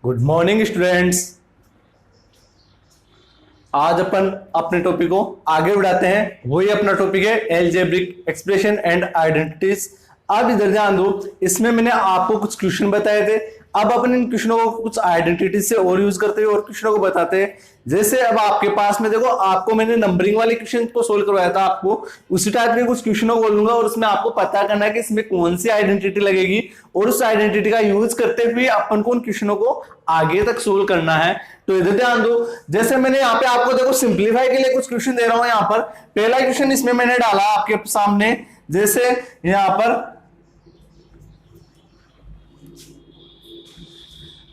Good morning students. आज अपन अपने topic को आगे बढ़ाते हैं। वही अपना टॉपिक है एलजेब्रिक एक्सप्रेशन एंड आइडेंटिटीज। अब इधर ध्यान दो, इसमें मैंने आपको कुछ क्वेश्चन बताए थे। अब अपन इन क्वेश्चनों को कुछ आइडेंटिटी से और यूज करते हैं और क्वेश्चनों को बताते हैं। जैसे अब आपके पास में देखो, आपको मैंने नंबरिंग वाले क्वेश्चन को सोल्व करवाया था, आपको उसी टाइप के कुछ क्वेश्चनों को बोलूंगा और उसमें आपको पता करना है कि इसमें कौन सी आइडेंटिटी लगेगी और उस आइडेंटिटी का यूज करते हुए अपन को उन क्वेश्चनों को आगे तक सोल्व करना है। तो इधर ध्यान दो, जैसे मैंने यहाँ पे आपको देखो सिंप्लीफाई के लिए कुछ क्वेश्चन दे रहा हूं। यहाँ पर पहला क्वेश्चन इसमें मैंने डाला आपके सामने, जैसे यहाँ पर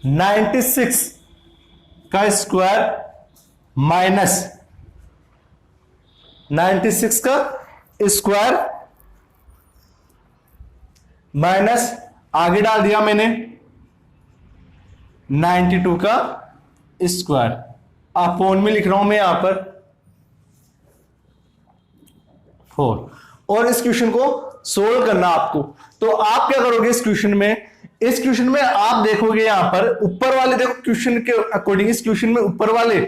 96 का स्क्वायर माइनस 96 का स्क्वायर माइनस आगे डाल दिया मैंने 92 का स्क्वायर अपोन में लिख रहा हूं मैं यहां पर 4। और इस क्वेश्चन को सोल्व करना आपको। तो आप क्या करोगे इस क्वेश्चन में? इस क्वेश्चन में आप देखोगे यहां पर ऊपर वाले, देखो क्वेश्चन के अकॉर्डिंग इस क्वेश्चन में ऊपर वाले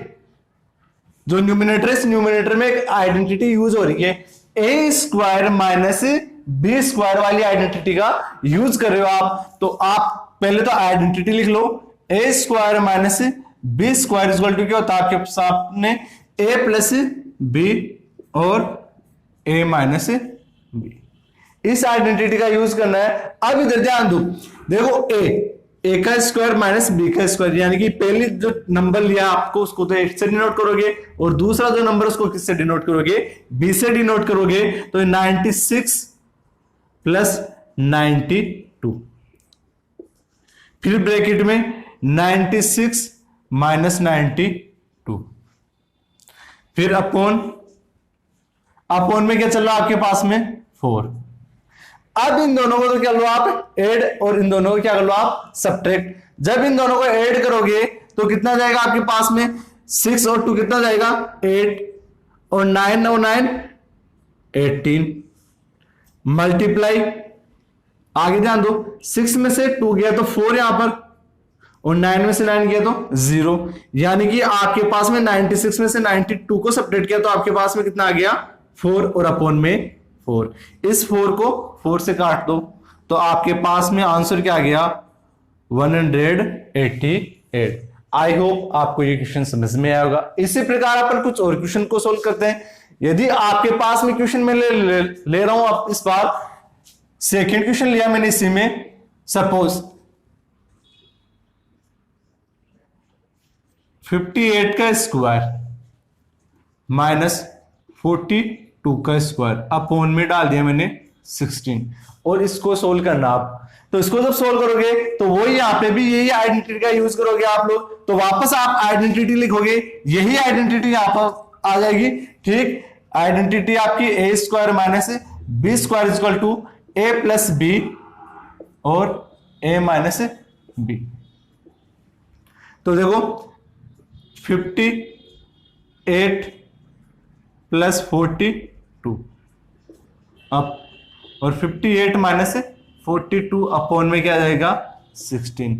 जो न्यूमिनेटर है, इस न्यूमिनेटर में एक आइडेंटिटी यूज हो रही है, A square minus B square वाली आइडेंटिटी का यूज कर रहे हो आप। तो आप पहले तो आइडेंटिटी लिख लो, A square minus B square equal to क्या होता है आपके सामने ए प्लस बी और ए माइनस बी। इस आइडेंटिटी का यूज करना है। अब इधर ध्यान दो, देखो ए का स्क्वायर माइनस बी का स्क्वायर, यानी कि पहले जो नंबर लिया आपको उसको तो 8 से डिनोट करोगे और दूसरा जो नंबर उसको किससे डिनोट करोगे? बी से डिनोट करोगे। तो 96 प्लस 92, फिर ब्रैकेट में 96 माइनस 92, फिर अपोन में क्या चल रहा है आपके पास में 4। अब इन दोनों को तो क्या लो आप ऐड और इन दोनों को क्या कर लो आप सब्ट्रैक्ट। जब इन दोनों को ऐड करोगे तो कितना जाएगा आपके पास में 6 और 2 कितना जाएगा 8 और 9 और 9 18 मल्टीप्लाई। आगे ध्यान दो, 6 में से 2 गया तो 4 यहां पर और 9 में से 9 गया तो 0, यानी कि आपके पास में 96 में से 92 को सब्ट्रैक्ट किया तो आपके पास में कितना आ गया 4 और अपोन में 4। इस 4 को 4 से काट दो तो आपके पास में आंसर क्या आ गया 188। आई होप आपको ये क्वेश्चन समझ में आया होगा। इसी प्रकार अपन कुछ और क्वेश्चन को सोल्व करते हैं। यदि आपके पास में क्वेश्चन में ले रहा हूं, आप इस बार सेकेंड क्वेश्चन लिया मैंने, इसी में सपोज 58 का स्क्वायर माइनस 42 का स्क्वायर अपोन में डाल दिया मैंने 16 और इसको सोल्व करना आप। तो इसको जब सोल्व करोगे तो वही यहां पे भी यही आइडेंटिटी का यूज करोगे आप लोग। तो वापस आप आइडेंटिटी लिखोगे, यही आइडेंटिटी यहां पर आ जाएगी। ठीक, आइडेंटिटी आपकी A square minus B square equal to A plus B और ए माइनस बी। तो देखो 58 प्लस 42 अब और 58 माइनस 42 अपोन में क्या जाएगा 16।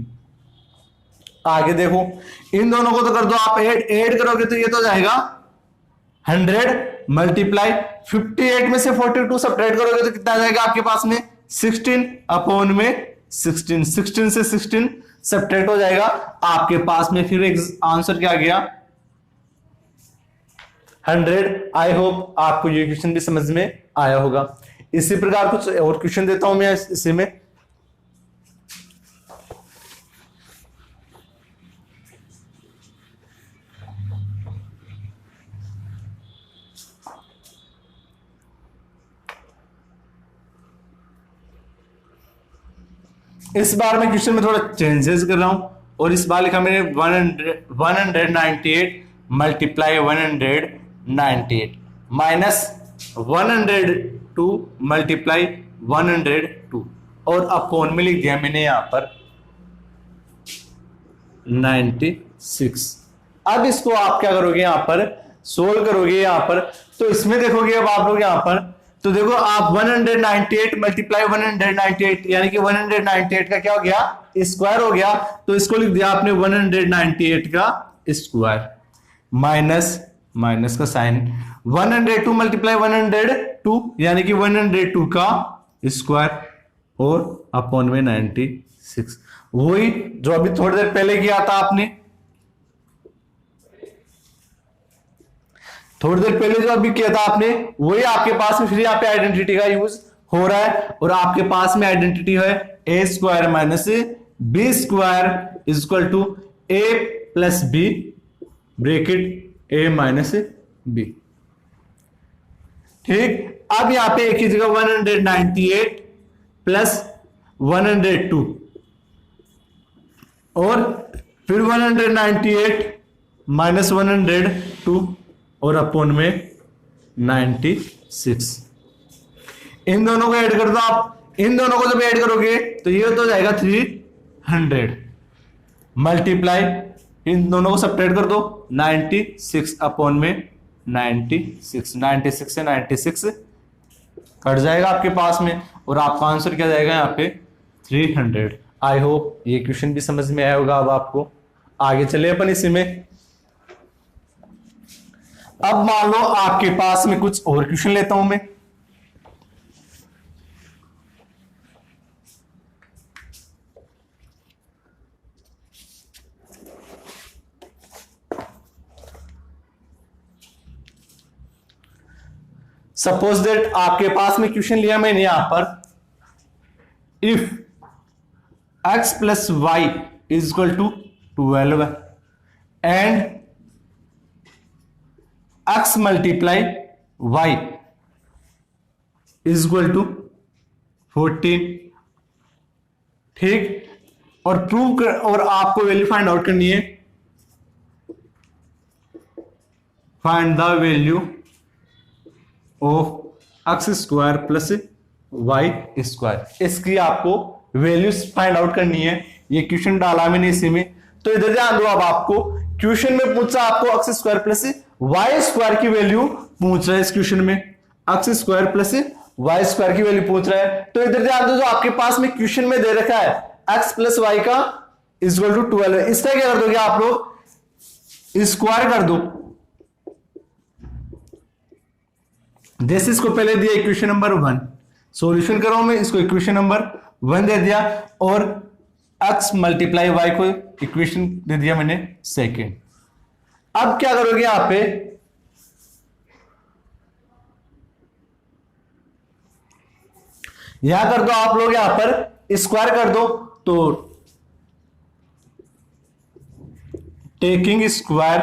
आगे देखो, इन दोनों को तो कर दो आप ऐड करोगे तो ये तो जाएगा 100 मल्टीप्लाई 58 में से 42 सब्ट्रैक्ट करोगे तो कितना जाएगा आपके पास में 16 अपोन में 16 से 16 सब्ट्रैक्ट हो जाएगा आपके पास में, फिर एक आंसर क्या गया 100। आई होप आपको ये क्वेश्चन भी समझ में आया होगा। इसी प्रकार कुछ और क्वेश्चन देता हूं मैं इसी में। इस बार मैं क्वेश्चन में थोड़ा चेंजेस कर रहा हूं और इस बार लिखा मैंने 198 मल्टीप्लाई 198 माइनस 102 मल्टीप्लाई 102 और अपोन में लिख दिया मैंने यहां पर 96। अब इसको आप क्या करोगे यहां पर सोल्व करोगे यहां पर। तो इसमें देखोगे अब आप लोग यहां पर तो देखो आप 198 मल्टीप्लाई 198 यानी कि 198 का क्या हो गया, स्क्वायर हो गया। तो इसको लिख दिया आपने 198 का स्क्वायर, माइनस माइनस का साइन, 102 मल्टीप्लाई 102 यानी कि 102 का स्क्वायर और अपॉन में 96, वही जो अभी थोड़ी देर पहले किया था आपने, थोड़ी देर पहले जो अभी किया था आपने, वही आपके पास में फिर यहाँ पे आइडेंटिटी का यूज हो रहा है। और आपके पास में आइडेंटिटी है A square minus B square is equal to A plus B bracket A minus B. ठीक, अब यहां पे एक ही जगह 198 प्लस 102 और फिर 198 माइनस 102 और अपॉन में 96। इन दोनों को ऐड कर दो आप, इन दोनों को जब ऐड करोगे तो ये तो जाएगा 300 मल्टीप्लाई, इन दोनों को सब्ट्रैक्ट कर दो 96 अपॉन में 96, 96 से 96 कट जाएगा आपके पास में और आपका आंसर क्या जाएगा यहाँ पे 300। आई होप ये क्वेश्चन भी समझ में आया होगा अब आपको। आगे चले अपन इसी में। अब मान लो आपके पास में कुछ और क्वेश्चन लेता हूं मैं। सपोज दैट आपके पास में क्वेश्चन लिया मैंने यहां पर, if x plus y is equal to 12 and x multiply y is equal to 14। ठीक, और प्रूव कर, और आपको वैल्यू फाइंड आउट करनी है, find the value of x square plus y square. इसकी आपको वैल्यूज फाइंड आउट करनी है। ये क्वेश्चन डाला मैंने इसी में, तो इधर ध्यान दो। अब आपको क्वेश्चन में पूछा आपको x square plus y square की वैल्यू पूछ रहा है, इस क्वेश्चन में x square plus y square की वैल्यू पूछ रहा है। तो इधर ध्यान दो, जो आपके पास में क्वेश्चन में दे रखा है x प्लस वाई का इक्वल टू 12, इसका क्या कर दोगे आप लोग, स्क्वायर कर दो। जैसे इसको पहले दिया इक्वेशन नंबर 1, सॉल्यूशन करो मैं, इसको इक्वेशन नंबर 1 दे दिया और x मल्टीप्लाई वाई को इक्वेशन दे दिया मैंने सेकेंड। अब क्या करोगे यहां पे, यहां कर दो आप लोग, यहां पर स्क्वायर कर दो। तो taking square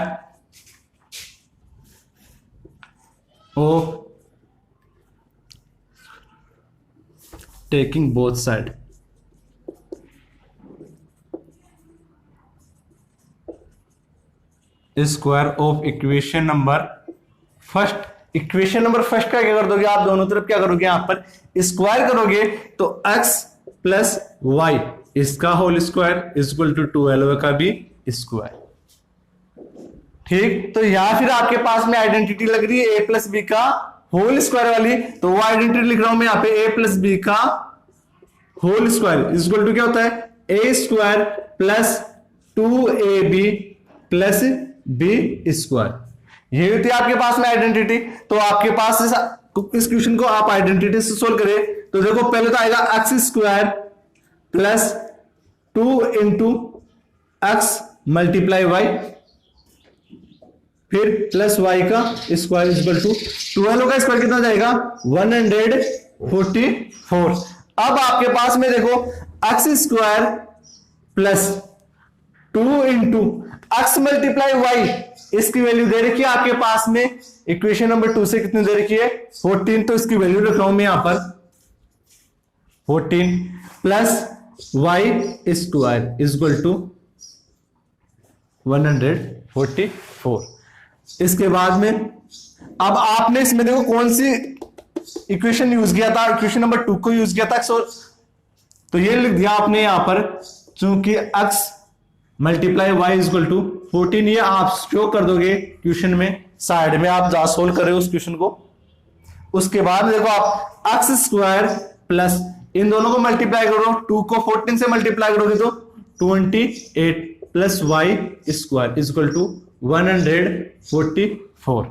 of taking both side, square of equation number first. Equation number first का क्या कर दोगे आप, दोनों तरफ क्या करोगे, यहां पर स्क्वायर करोगे तो x प्लस वाई इसका होल स्क्वायर इक्वल टू 12 का भी स्क्वायर। ठीक, तो यहां फिर आपके पास में आइडेंटिटी लग रही है a प्लस बी का होल स्क्वायर वाली, तो वो आइडेंटिटी लिख रहा हूं मैं यहां पे, a प्लस बी का होल स्क्वायर इक्वल टू क्या होता है, a square plus 2ab plus b square. ये होती है आपके पास में आइडेंटिटी। तो आपके पास इस क्वेश्चन को आप आइडेंटिटी से सोल्व करें तो देखो, पहले तो आएगा x square plus 2 into x multiply y, फिर प्लस वाई का स्क्वायर इक्वल टू 12 का स्क्वायर कितना जाएगा 144। अब आपके पास में देखो x square plus 2 into x multiply y, इसकी वैल्यू दे रखी है आपके पास में इक्वेशन नंबर 2 से कितनी दे रखी है 14, तो इसकी वैल्यू रख रहा हूं मैं यहां पर 14 plus y square equal to 144। इसके बाद में अब आपने इसमें देखो कौन सी इक्वेशन यूज किया था, इक्वेशन नंबर 2 को यूज किया था x, तो ये लिख दिया आपने यहां पर, चूंकि x multiply y equal to 14, ये आप शो कर दोगे क्वेश्चन में, साइड में आप जहां सोल्व कर रहे हो उस क्वेश्चन को, उसके बाद देखो आप एक्स स्क्वायर प्लस इन दोनों को मल्टीप्लाई करो, 2 को 14 से मल्टीप्लाई करोगे तो 28 plus y square is equal to 144।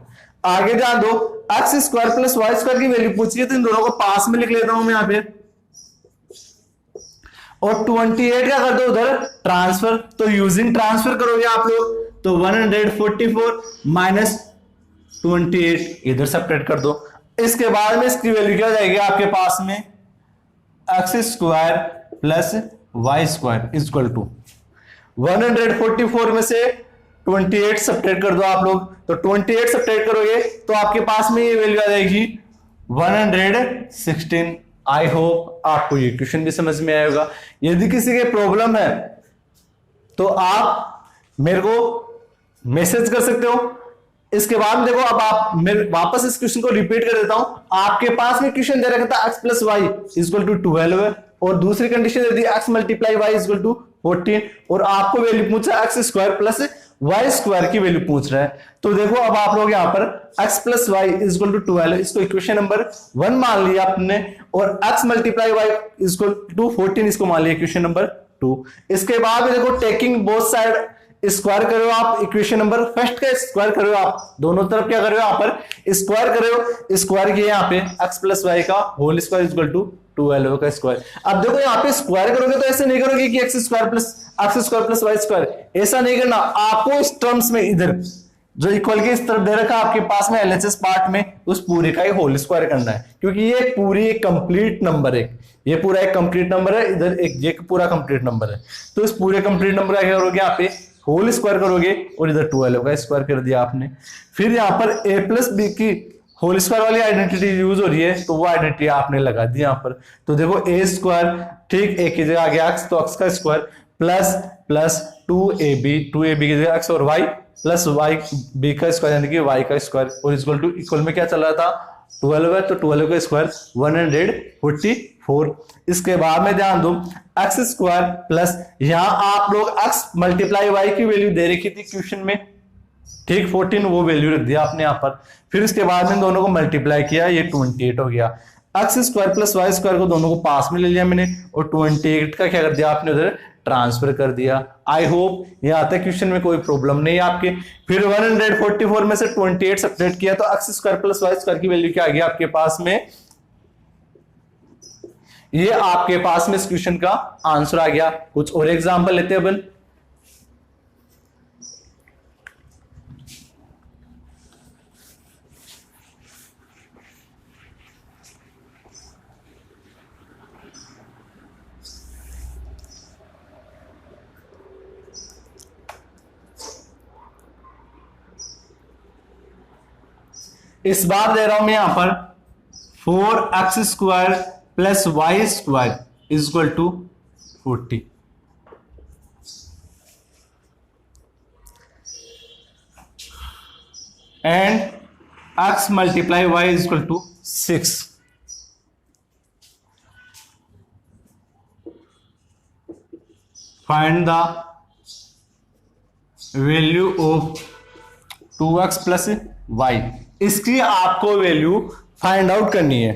आगे ध्यान दो, x square plus y square की वैल्यू पूछी है तो इन दोनों को पास में लिख लेता हूं मैं यहां पे, और 28 का कर दो उधर ट्रांसफर, तो यूजिंग ट्रांसफर करोगे आप लोग तो 144 माइनस 28 इधर सब्ट्रैक्ट कर दो। इसके बाद में इसकी वैल्यू क्या हो जाएगी आपके पास में, x square plus y square is equal to 144 में से 28 सब्ट्रैक्ट कर दो आप लोग, तो 28 सब्ट्रैक्ट करोगे तो आपके पास में ये वैल्यू आ जाएगी 116। आई होप आपको ये क्वेश्चन भी समझ में आएगा। यदि किसी के प्रॉब्लम है तो आप मेरे को मैसेज कर सकते हो। इसके बाद देखो, अब आप मैं वापस इस क्वेश्चन को रिपीट कर देता हूं। आपके पास में क्वेश्चन दे रखा था x plus y equal to 12 है, और दूसरी कंडीशन दे दी x multiply y equal to 14, और आपको वैल्यू पूछ रहा है x square plus y square की वैल्यू पूछ रहा है। तो देखो अब आप लोग यहां पर x plus y equal to 12 इसको इक्वेशन नंबर 1 मान लिया आपने, और x multiply y equal to 14 इसको मान लिया इक्वेशन नंबर 2। इसके बाद में देखो टेकिंग बोथ साइड स्क्वायर करो आप, इक्वेशन नंबर फर्स्ट का स्क्वायर करो आप, दोनों तरफ क्या करो यहां पर स्क्वायर करो, स्क्वायर किया यहां पे x प्लस वाई का होल स्क्वायर इक्वल टू 12 का स्क्वायर। अब देखो यहां पे स्क्वायर करोगे तो ऐसे नहीं करोगे कि x square plus y square, ऐसा नहीं करना आपको। इस टर्म्स में इधर जो इक्वल के इस तरफ दे रखा आपके पास में एलएचएस पार्ट में, उस पूरे का ही होल स्क्वायर करना है, क्योंकि ये पूरी एक कंप्लीट नंबर है, ये पूरा एक कंप्लीट नंबर है, इधर एक ये पूरा कंप्लीट नंबर है। तो इस पूरे कंप्लीट नंबर का क्या करोगे, यहाँ पे होल स्क्वायर करोगे, और इधर 12 का स्क्वायर कर दिया आपने। फिर यहाँ पर a प्लस बी की होल स्क्वायर वाली आइडेंटिटी यूज हो रही है, तो वो आइडेंटिटी आपने लगा दी यहाँ पर। तो देखो ए स्क्वायर, ठीक एक की जगह आ गया एक्स, तो एक्स का स्क्वायर प्लस प्लस 2ab की जगह एक्स और वाई प्लस वाई बी का स्क्वायर यानी कि वाई का स्क्वायर, और इक्वल टू इक्वल में क्या चल रहा था 12 है, तो 12 का स्क्वायर 144। इसके बाद में ध्यान दो एक्स स्क्वायर प्लस यहां आप लोग एक्स मल्टीप्लाई वाई की वैल्यू दे रखी थी क्वेश्चन में, ठीक 14 वो वैल्यू रख दिया आपने यहां पर। फिर इसके बाद में दोनों को मल्टीप्लाई किया, ये 28 हो गया। X square plus y square को दोनों को पास में ले लिया मैंने, और 28 का क्या कर दिया आपने उधर ट्रांसफर कर दिया। आई होप यहां तक क्वेश्चन में कोई प्रॉब्लम नहीं है आपके। फिर 144 में से 28 सब्ट्रैक्ट किया तो x square plus y square की वैल्यू क्या आ गया आपके पास में, ये आपके पास में इस क्वेश्चन का आंसर आ गया। कुछ और एग्जांपल लेते हैं अपन। इस बार दे रहा हूं मैं यहां पर 4x square plus y square is equal to 40। And x multiply y is equal to 6। Find the value of 2x plus y. इसकी आपको वैल्यू फाइंड आउट करनी है,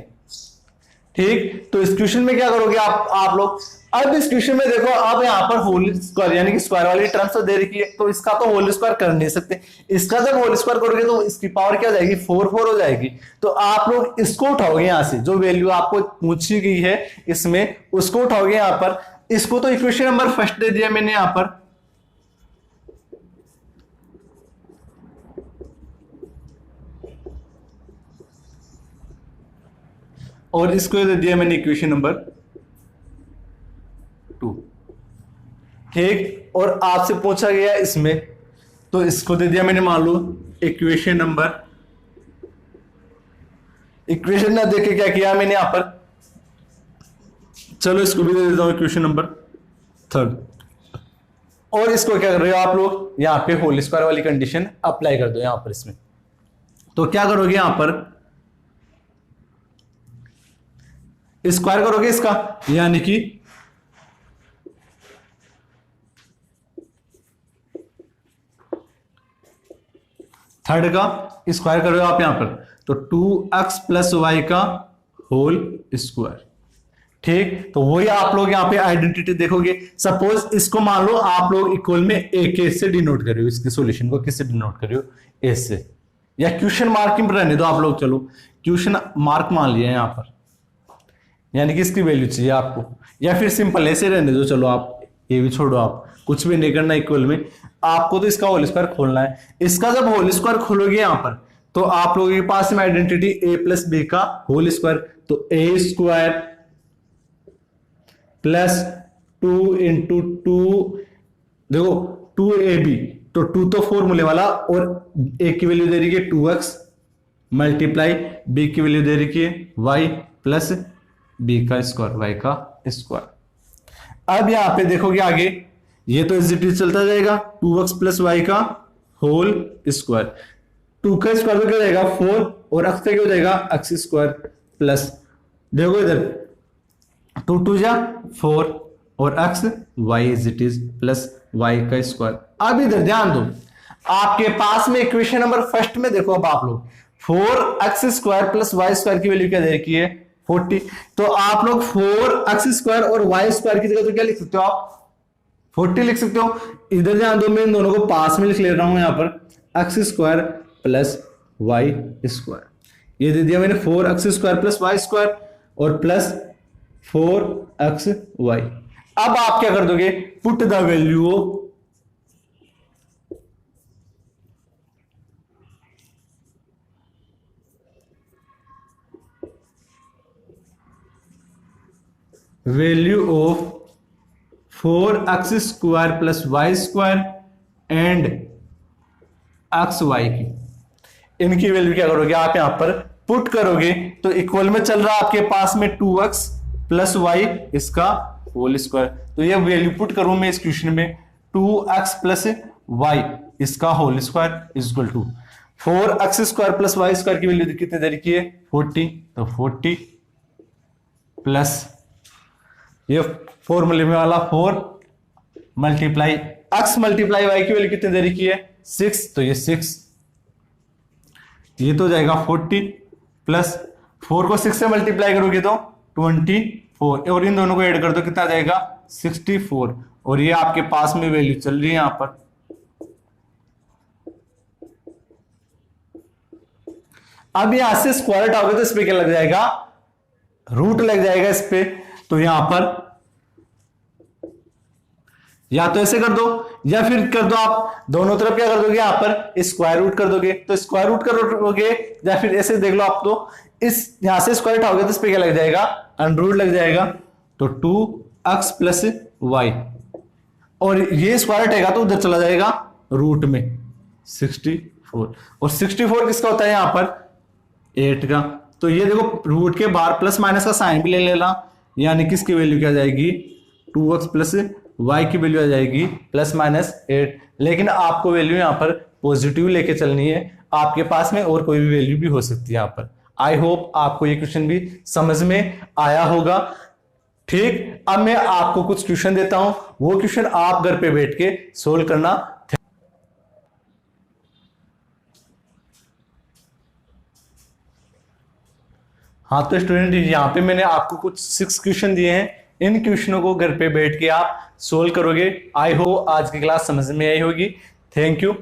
ठीक। तो इस क्वेश्चन में क्या करोगे आप लोग, अब इस क्वेश्चन में देखो, अब यहां पर होल स्क्वायर यानी कि स्क्वायर वाली टर्म्स तो दे रखी है, तो इसका तो होल स्क्वायर कर नहीं सकते। इसका जब होल स्क्वायर करोगे तो इसकी पावर क्या हो जाएगी 4 हो जाएगी। तो आप लोग इसको उठाओगे यहां से, जो वैल्यू आपको पूछी गई है इसमें उसको उठाओगे यहां पर। इसको तो इक्वेशन नंबर फर्स्ट दे दिया मैंने यहां पर, और इसको दे दिया मैंने इक्वेशन नंबर 2, ठीक। और आपसे पूछा गया इसमें, तो इसको दे दिया मैंने मान लो इक्वेशन नंबर, इक्वेशन ना देके क्या किया मैंने यहां पर, चलो इसको भी दे देता हूं इक्वेशन नंबर 3। और इसको क्या कर रहे हो आप लोग, यहां पे होल स्क्वायर वाली कंडीशन अप्लाई कर दो यहां पर इसमें। तो क्या करोगे यहां पर स्क्वायर करोगे इसका, यानी कि थर्ड का स्क्वायर कर रहे हो आप यहां पर, तो 2x प्लस वाई का होल स्क्वायर। ठीक, तो वही आप लोग यहाँ पे आइडेंटिटी देखोगे। सपोज इसको मान लो आप लोग इक्वल में ए के से डिनोट कर रहे हो, इसके सॉल्यूशन को किससे डिनोट कर रहे हो, ए से, या क्वेश्चन मार्किंग रहने दो आप लोग, चलो क्वेश्चन मार्क मान लिया यहाँ पर, यानी कि इसकी वैल्यू चाहिए आपको, या फिर सिंपल ऐसे रहने दो, चलो आप ये भी छोड़ो, आप कुछ भी नहीं करना इक्वल में, आपको तो इसका होल स्क्वायर खोलना है। इसका जब होल स्क्वायर खोलोगे यहाँ पर, तो आप लोगों के पास में आइडेंटिटी ए प्लस बी का होल स्क्वायर, तो ए स्क्वायर प्लस 2 इंटू 2, देखो 2ab, तो 2 तो फॉर्मूले वाला, और ए की वैल्यू दे रही है 2x मल्टीप्लाई बी की वैल्यू दे रही है y प्लस बी का स्क्वायर, y का स्क्वायर। अब यहां पे देखोगे आगे, ये तो इज इट इज चलता जाएगा, 2x प्लस वाई का होल स्क्वायर, 2 का स्क्वायर तो क्या जाएगा 4, और x का क्या हो जाएगा x स्क्वायर प्लस, देखो इधर 2 2 जा 4 और x y is it is plus y का स्क्वायर। अब इधर ध्यान दो, आपके पास में इक्वेशन नंबर फर्स्ट में देखो, अब आप लोग 4x square plus y square की वैल्यू क्या दे रखी है 40, तो आप लोग 4x स्क्वायर और y स्क्वायर की जगह तो क्या लिख सकते हो आप 40 लिख सकते हो। इधर ध्यान दो, मैं इन दोनों को पास में लिख ले रहा हूं यहां पर, x square plus y square, ये दे दिया मैंने 4x square plus y square और प्लस 4xy। अब आप क्या कर दोगे, put the value of 4x square plus y square and xy की, इनकी वैल्यू क्या करोगे आप यहां पर पुट करोगे, तो इक्वल में चल रहा है आपके पास में 2x प्लस वाई इसका होल स्क्वायर, तो ये वैल्यू पुट करूं मैं इस क्वेश्चन में, 2x प्लस वाई इसका whole square is equal to 4x square plus y square की वैल्यू कितने दे रखी है 40, तो 40 प्लस ये फॉर्मूले में वाला 4 मल्टीप्लाई x मल्टीप्लाई y की वैल्यू कितने दे रखी है 6, तो ये 6, ये तो जाएगा 40 प्लस 4 को 6 से मल्टीप्लाई करोगे तो 24, और इन दोनों को ऐड कर दो कितना जाएगा 64, और ये आपके पास में वैल्यू चल रही है यहां पर। अब यहां से स्क्वायर हटाओगे तो इस पे क्या लग जाएगा, रूट लग जाएगा इस पे, तो यहां पर या तो ऐसे कर दो या फिर कर दो आप दोनों तरफ क्या कर दोगे, यहां पर स्क्वायर रूट कर दोगे, तो स्क्वायर रूट करोगे, या फिर ऐसे देख लो आप, तो इस यहां से स्क्वायर उठाओगे तो इस पे क्या लग जाएगा अंडर रूट लग जाएगा, तो 2x प्लस वाई, और ये स्क्वायर हटेगा तो उधर चला जाएगा रूट में 64, और 64 किसका होता है यहां पर 8 का, तो ये देखो रूट के बाहर प्लस माइनस का साइन भी ले लेना, यानी कि इसकी वैल्यू क्या जाएगी 2x प्लस y की वैल्यू आ जाएगी प्लस माइनस 8, लेकिन आपको वैल्यू यहां पर पॉजिटिव लेके चलनी है, आपके पास में और कोई भी वैल्यू भी हो सकती है यहां पर। आई होप आपको ये क्वेश्चन भी समझ में आया होगा। ठीक, अब मैं आपको कुछ क्वेश्चन देता हूं, वो क्वेश्चन आप घर पे बैठ के सोल्व करना। हाँ तो स्टूडेंट, यहाँ पे मैंने आपको कुछ 6 क्वेश्चन दिए हैं, इन क्वेश्चनों को घर पे बैठ के आप सोल्व करोगे। आई होप आज की क्लास समझ में आई होगी। Thank you.